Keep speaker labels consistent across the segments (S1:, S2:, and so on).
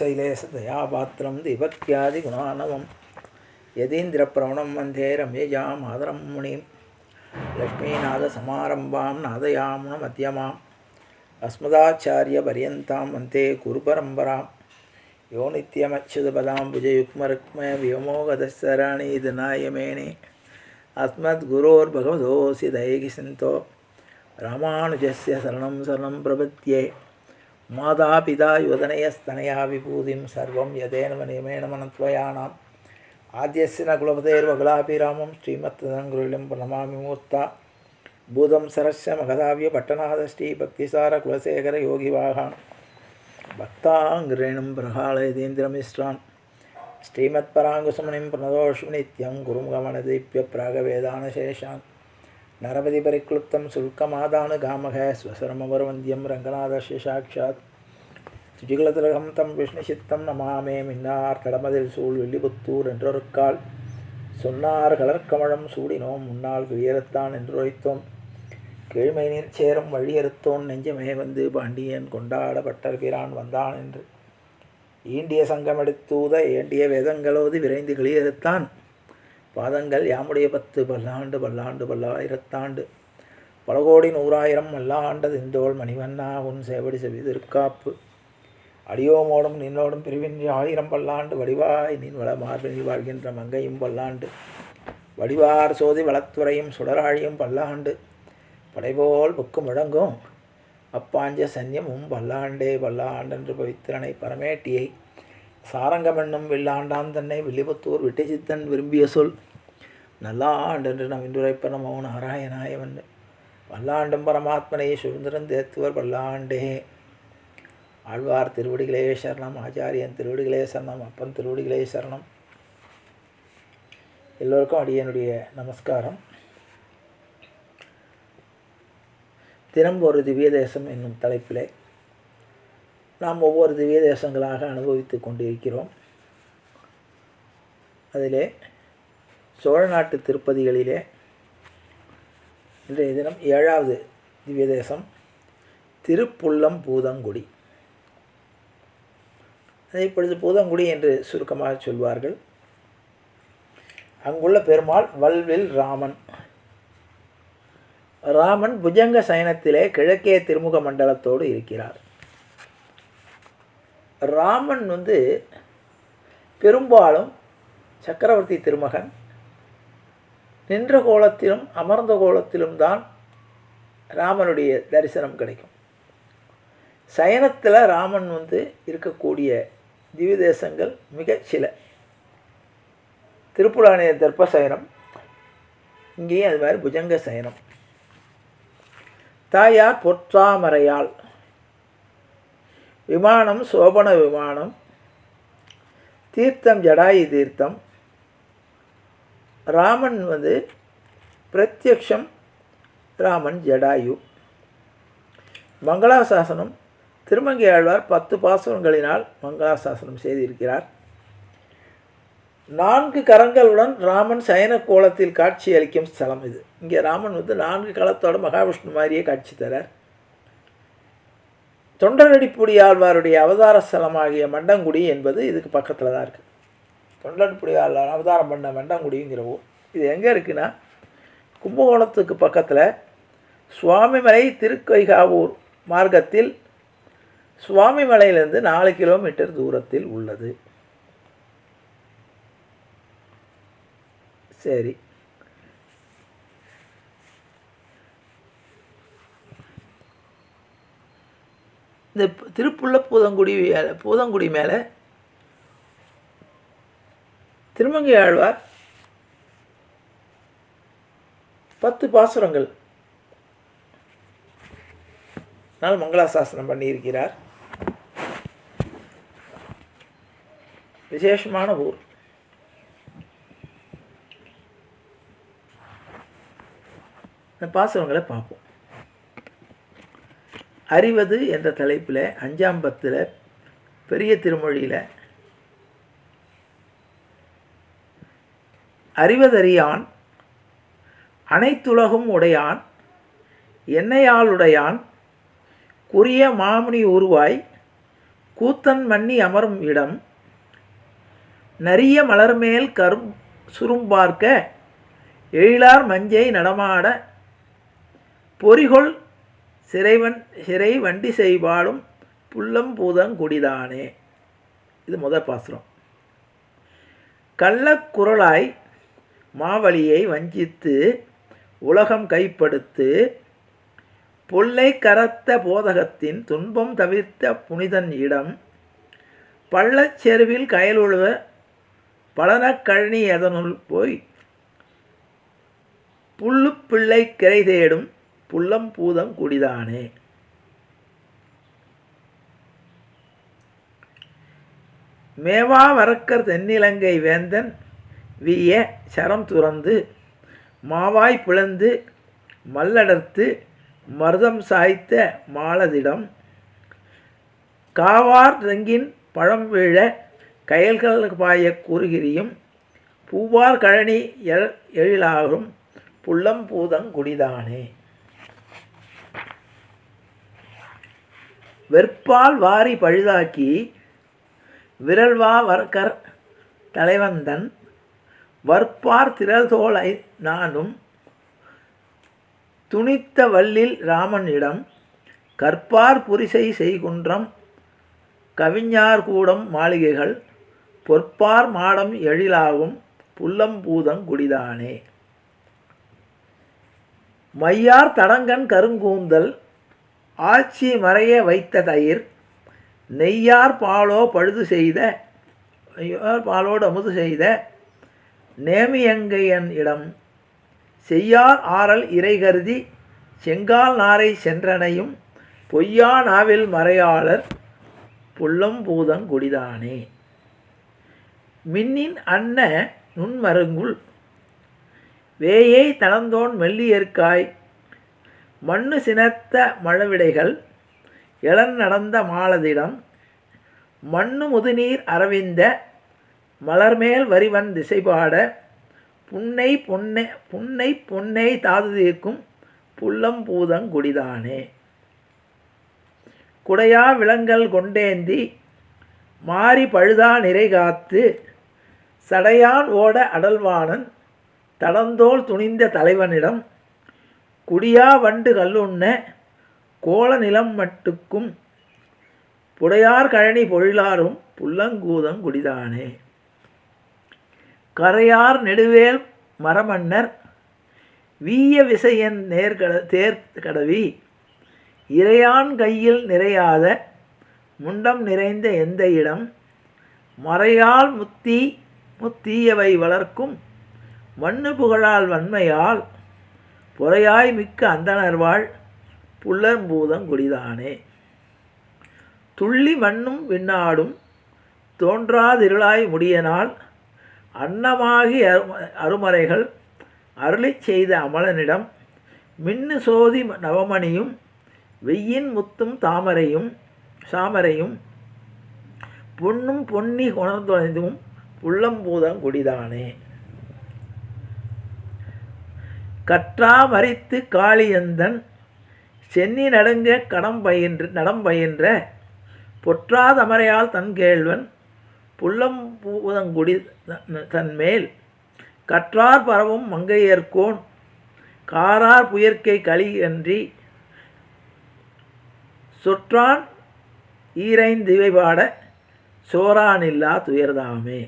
S1: श्रीशैलेशदयापात्रं दिभक्त्यादिगुणानवं यतीन्द्रप्रवणं वन्दे रम्यजां मातरं मुनिं लक्ष्मीनाथसमारम्भां नादयामुनमध्यमाम् अस्मदाचार्यपर्यन्तां वन्दे गुरुपरम्परां यो नित्यमच्युतपदाम्बुजयुग्मरुक्मव्योमोगतस्सरणिधनाय अस्मद्गुरोर्भगवतोऽस्य दयैकसिन्धो रामानुजस्य शरणं शरणं प्रपद्ये मातापिता युवतनयस्तनया विभूतिं सर्वं यदेन नियमेन मनत्वयानाम् आद्यस्य न कुलपतेर्वकुलाभिरामं श्रीमत्तदङ्गुरुलिं प्रणमामि मूर्ता भूतं सरस्य मगधाव्यपट्टनाथ श्रीभक्तिसारकुलशेखरयोगिवाहान् भक्ताङ्ग्रेणं प्रहालयतीन्द्रमिश्रान् श्रीमत्पराङ्कुशमुनिं प्रणतोऽस्मि नित्यं गुरुमुखमनदीप्य प्रागवेदानशेषान् नरपतिपरिक्लुप्तं शुल्कमादानुगामः स्वसरमवरवन्द्यं रङ्गनाथस्य साक्षात् சுஜிகுலத்திலகம் தம் விஷ்ணுசித்தம் நமாமே மின்னார் கடமதில் சூழ் வெள்ளிபுத்தூர் என்றொருக்கால் சொன்னார் கலர்கமழம் சூடினோம் முன்னால் குயரத்தான் என்றுரைத்தோம் கீழ்மை நீர் சேரும் வழியறுத்தோன் நெஞ்சமே வந்து பாண்டியன் கொண்டாட பட்டர் பிரான் வந்தான் என்று ஈண்டிய சங்கமெடுத்தூத ஏண்டிய வேதங்களோது விரைந்து கிளியறுத்தான் பாதங்கள் யாமுடைய 10 பல்லாண்டு பல்லாண்டு பல்லாயிரத்தாண்டு பலகோடி 100,000 மல்லாண்டது இந்தோள் மணிவண்ணா உன் சேவடி செவிதிருக்காப்பு அடியோமோடும் நின்னோடும் பிரிவின்றி 1000 பல்லாண்டு வடிவாய் நின் வள மார்பினில் வாழ்கின்ற மங்கையும் பல்லாண்டு வடிவார் சோதி வளத்துறையும் சுடராழியும் பல்லாண்டு படைபோல் புக்கு முழங்கும் அப்பாஞ்ச சன்யமும் பல்லாண்டே பல்லாண்டென்று பவித்திரனை பரமேட்டியை சாரங்கமென்னும் வில்லாண்டான் தன்னை வில்லிபுத்தூர் விட்டிசித்தன் விரும்பிய சொல் நல்லாண்டென்று நம் இன்றுரைப்ப நமோ நாராயணாயவன் பல்லாண்டும் பரமாத்மனையை சுதந்திரம் தேத்துவர் பல்லாண்டே ஆழ்வார் திருவடிகளே சரணம், ஆச்சாரியன் திருவடிகளே சரணம், அப்பன் திருவடிகளே சரணம். எல்லோருக்கும் அடியனுடைய நமஸ்காரம். தினம் ஒரு திவ்ய தேசம் என்னும் தலைப்பிலே நாம் ஒவ்வொரு திவ்ய தேசங்களாக அனுபவித்து கொண்டிருக்கிறோம். அதிலே சோழ நாட்டு திருப்பதிகளிலே இன்றைய தினம் 7வது திவ்ய தேசம் திருப்புல்லம் பூதங்குடி. அதை இப்பொழுது பூதங்குடி என்று சுருக்கமாக சொல்வார்கள். அங்குள்ள பெருமாள் வல்வில் ராமன். ராமன் புஜங்க சயனத்திலே கிழக்கே திருமுக மண்டலத்தோடு இருக்கிறார். ராமன் பெரும்பாலும் சக்கரவர்த்தி திருமகன். நின்ற கோலத்திலும் அமர்ந்த கோலத்திலும் தான் ராமனுடைய தரிசனம் கிடைக்கும். சயனத்தில் ராமன் இருக்கக்கூடிய திவ்ய தேசங்கள் மிக சில. திருப்புலானிய தர்ப்ப சயனம், இங்கேயும் அது மாதிரி புஜங்க சயனம். தாயார் பொற்றாமரையாள், விமானம் சோபன விமானம், தீர்த்தம் ஜடாயு தீர்த்தம். ராமன் பிரத்யக்ஷம், ராமன் ஜடாயு. மங்களாசாசனம் திருமங்கை ஆழ்வார் 10 பாசுரங்களினால் மங்களாசாசனம் செய்திருக்கிறார். 4 கரங்களுடன் ராமன் சயன கோலத்தில் காட்சி அளிக்கும் ஸ்தலம் இது. இங்கே ராமன் 4 களத்தோட மகாவிஷ்ணு மாதிரியே காட்சி தரார். தொண்டரடிப்புடி ஆழ்வாருடைய அவதார ஸ்தலமாகிய மண்டங்குடி என்பது இதுக்கு பக்கத்தில் தான் இருக்குது. தொண்டரடிப்புடி ஆழ்வார் அவதாரம் பண்ண மண்டங்குடிங்கிற ஊர். இது எங்கே இருக்குன்னா, கும்பகோணத்துக்கு பக்கத்தில் சுவாமிமலை திருக்கைகாவூர் மார்க்கத்தில் சுவாமிமலையிலிருந்து 4 கிலோமீட்டர் தூரத்தில் உள்ளது. சரி, இந்த திருப்புள்ள பூதங்குடி மேலே திருமங்கை ஆழ்வார் 10 பாசுரங்கள் மங்களாசாசனம் பண்ணியிருக்கிறார். விசேஷமான ஊர். இந்த பாசுரங்களை பார்ப்போம். அறிவது என்ற தலைப்பில் 5ஆம் பத்தில் பெரிய திருமொழியில் அறிவதறியான் அனைத்துலகும் உடையான் என்னையாளுடையான் குறிய மாமுனி உருவாய் கூத்தன் மன்னி அமரும் இடம் நரிய மலர்மேல் சுரும்பார்க்க எழிலார் மஞ்சை நடமாட பொறிகொள் சிறை வண்டி செய்பாடும் புல்லம் பூதங்குடிதானே. இது முதல் பாசுரம். கள்ளக்குரலாய் மாவலியை வஞ்சித்து உலகம் கைப்படுத்து பொல்லை கரத்த போதகத்தின் துன்பம் தவிர்த்த புனிதன் இடம் பள்ளச்செருவில் கயலுழுவ பலனக்கழனி அதனுள் போய் புல்லு பிள்ளை கிரை தேடும் புல்லம் பூதங்குடிதானே. மேவா வரக்கர் தென்னிலங்கை வேந்தன் வீய சரம் துறந்து மாவாய் பிளந்து மல்லடர்த்து மருதம் சாய்த்த மாலதிடம் காவார் தெங்கின் பழம் வீழ கயல்கள் பாய கூறுகிரியும் பூவார் கழனி எழிலாகும் புல்லம் பூதங்குடிதானே. வெற்பால் வாரி பழுதாக்கி விரல்வா வர்க்கர் தலைவந்தன் வற்பார் திரள்தோலை நானும் துணித்த வல்லில் ராமனிடம் கற்பார் புரிசை செய்குன்றம் கவிஞார் கூடம் மாளிகைகள் பொற்பார் மாடம் எழிலாகும் புல்லம் பூதங்குடிதானே. மையார் தடங்கன் கருங்கூந்தல் ஆட்சி மறைய வைத்த தயிர் நெய்யார் பாலோ பழுது செய்த பாலோடு அமுது செய்த நேமியங்கையன் இடம் செய்யார் ஆறல் இறை கருதி செங்கால் நாரை சென்றனையும் பொய்யா நாவில் மறையாளர் புல்லம் பூதங்குடிதானே. மின்னின் அன்ன நுண்மருங்குள் வேயை தளந்தோன் மெல்லியற்காய் மண்ணு சினத்த மழவிடைகள் எளன் நடந்த மாலதிடம் மண்ணு முதுநீர் அரவிந்த மலர்மேல் வரிவன் திசைபாட புன்னை பொன்னை தாது தீர்க்கும் புல்லம் பூதங்குடிதானே. குடையா விலங்கல் கொண்டேந்தி மாறி பழுதா நிறை காத்து சடையான் ஓட அடல்வாணன் தடந்தோல் துணிந்த தலைவனிடம் குடியா வண்டு கல்லுண்ண கோல நிலம் மட்டுக்கும் புடையார் கழனி பொழிலாரும் புல்லங்கூதங்குடிதானே. கரையார் நெடுவேல் மரமன்னர் வீய விசையன் தேர்கடவி இறையான் கையில் நிறையாத முண்டம் நிறைந்த எந்த இடம் மறையால் முத்தீயவை வளர்க்கும் மண்ணு புகழால் வன்மையால் பொறையாய் மிக்க அந்தணர்வாள் புல்லம்பூதங்குடிதானே. துள்ளி மண்ணும் விண்ணாடும் தோன்றாதிருளாய் முடியனால் அன்னமாகி அருமறைகள் அருளி செய்த அமலனிடம் மின்னு சோதி நவமணியும் வெய்யின் முத்தும் சாமரையும் பொன்னும் பொன்னி கொணர்ந்தொலைந்தும் புல்லம்பூதங்குடிதானே. கற்றா மறித்து காளியந்தன் சென்னி நடுங்க நடம்பயின்ற பொற்றாதமரையால் தன் கேள்வன் புல்லம்பூதங்குடி தன்மேல் கற்றார் பரவும் மங்கையர்கோன் காரார் புயற்கை களி அன்றி சொற்றான் ஈரைந்திவை பாட சோரானில்லா துயர்தாமே.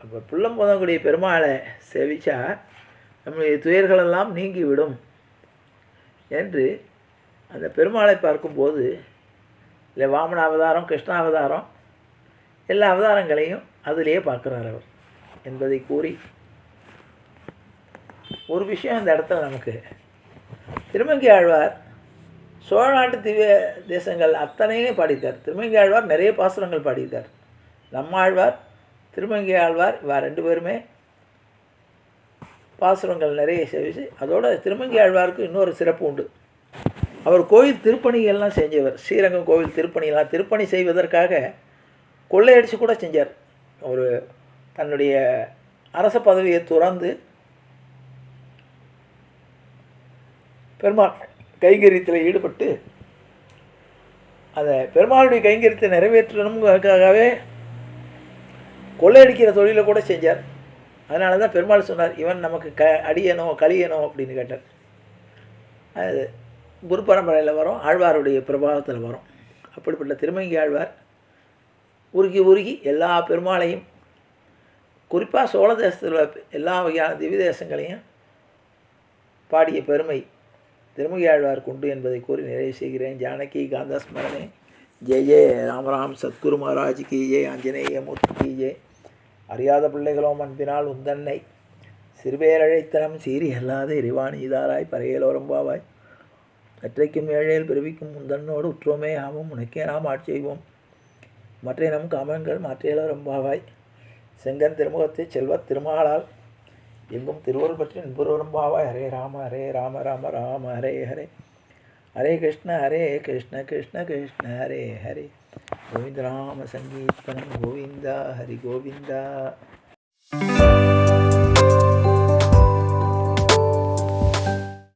S1: அப்போ புல்லம்பூதங்குடி பெருமாளை செவிச்சா நம்முடைய துயர்களெல்லாம் நீங்கிவிடும் என்று அந்த பெருமாளை பார்க்கும்போது இல்லை வாமன அவதாரம் கிருஷ்ண அவதாரம் எல்லா அவதாரங்களையும் அதிலேயே பார்க்குறார் அவர் என்பதை கூறி ஒரு விஷயம் இந்த இடத்துல நமக்கு திருமங்கை ஆழ்வார் சோழ நாட்டு திவ்ய தேசங்கள் அத்தனையும் பாடித்தார். திருமங்கை ஆழ்வார் நிறைய பாசுரங்கள் பாடித்தார். நம்ம ஆழ்வார் திருமங்கை ஆழ்வார் இவர் ரெண்டு பேருமே பாசுரங்கள் நிறைய செவிச்சு. அதோட திருமங்கை ஆழ்வாருக்கு இன்னொரு சிறப்பு உண்டு. அவர் கோயில் திருப்பணிகள்லாம் செஞ்சவர். ஸ்ரீரங்கம் கோவில் திருப்பணி செய்வதற்காக கொள்ளையடிச்சு கூட செஞ்சார். ஒரு தன்னுடைய அரச பதவியை துறந்து பெருமாள் கைங்கரியத்தில் ஈடுபட்டு அதை பெருமாளுடைய கைங்கரியத்தை நிறைவேற்றணுங்கிறதுக்காகவே கொள்ளையடிக்கிற தொழிலை கூட செஞ்சார். அதனால தான் பெருமாள் சொன்னார், இவன் நமக்கு அடியனோ கலியனோ அப்படின்னு கேட்டார். அது குரு பரம்பரையில் வரும், ஆழ்வாருடைய பிரபாவத்தில் வரும். அப்படிப்பட்ட திருமங்கி ஆழ்வார் உருகி உருகி எல்லா பெருமாளையும், குறிப்பாக சோழ தேசத்தில் எல்லா வகையான திவ்ய தேசங்களையும் பாடிய பெருமை திருமங்கி ஆழ்வார் கொண்டு என்பதை கூறி நிறைவு செய்கிறேன். ஜானகி காந்தா ஸ்மரணே. ஜெய ஜெய ராமராம் சத்குரு மகாராஜ் கி ஜெய், ஆஞ்சநேய மூர்த்தி கி ஜெய். அறியாத பிள்ளைகளோ அன்பினால் உந்தன்னை சிறுபேரழைத்தனம் சீறி அல்லாத இறைவாணி இதாராய் பறையலோரம்பாவாய் அற்றைக்கும் ஏழையில் பிறவிக்கும் முந்தன்னோடு உற்றோமே ஆகும் உனக்கே நாம் ஆட்செய்வோம் மற்ற நம் காமங்கள் மாற்றியலோரம்பாவாய் செங்கன் திருமுகத்தை செல்வத் திருமாலால் எங்கும் திருவருள் பற்றி நண்புரோரம்பாவாய். ஹரே ராம ராம ராம ஹரே ஹரே, ஹரே கிருஷ்ண கிருஷ்ண கிருஷ்ண ஹரே ஹரே. கோவிந்த ராம சங்கீர்த்தனம் கோவிந்தா ஹரி கோவிந்தா.